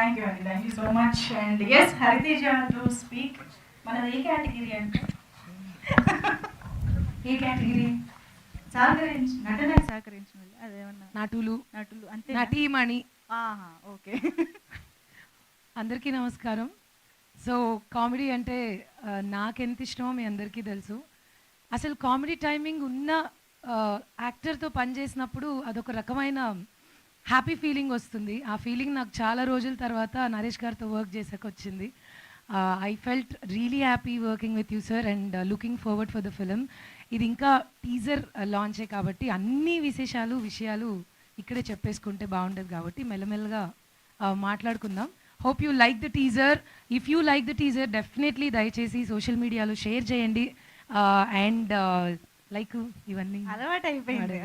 Thank you అండి, thank you so much. And yes, Haritheja to speak. మనది ఏ category అంటే ఏ కేటగిరీ? నటనకు సహకరించిన వాళ్ళు అదేమన్నా నటులు అంతే, నటీమణి. ఓకే. అందరికీ నమస్కారం. సో కామెడీ అంటే నాకెంత ఇష్టమో మీ అందరికీ తెలుసు. అసలు కామెడీ టైమింగ్ ఉన్న యాక్టర్తో పనిచేసినప్పుడు అదొక రకమైన హ్యాపీ ఫీలింగ్ వస్తుంది. ఆ ఫీలింగ్ నాకు చాలా రోజుల తర్వాత నరేష్ గారితో వర్క్ చేసాక వచ్చింది. I felt really happy working with you sir and looking forward for the film. ఇది ఇంకా టీజర్ లాంచే కాబట్టి అన్ని విషయాలు ఇక్కడే చెప్పేసుకుంటే బాగుంటుంది కాబట్టి మెల్లమెల్లగా మాట్లాడుకుందాం. Hope you like the teaser. If you like the teaser definitely దయచేసి సోషల్ మీడియాలో షేర్ చేయండి. అండ్ లైక్ ఇవన్నీ అలవాటు అయిపోయింది.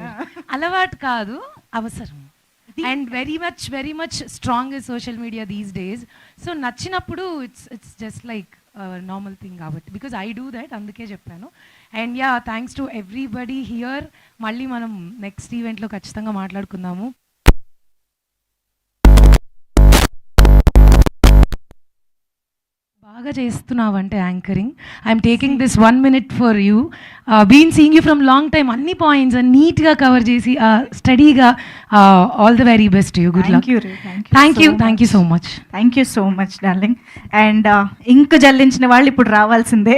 అలవాటు కాదు, అవసరం. And very much strong is social media these days. So నచ్చినప్పుడు it's just like normal thing కాబట్టి బికాజ్ ఐ డూ దట్, అందుకే చెప్పాను. And yeah, thanks to everybody here. మళ్ళీ మనం నెక్స్ట్ ఈవెంట్లో ఖచ్చితంగా మాట్లాడుకుందాము. బాగా చేస్తున్నావంటే anchoring. I'm taking this 1 minute for you. Been seeing you from long time. అన్ని పాయింట్స్ నీట్గా కవర్ చేసి స్టడీగా. All the very best you. Good luck. Thank you so much. Thank you so much darling. And ఇంక జల్లించిన వాళ్ళు ఇప్పుడు రావాల్సిందే.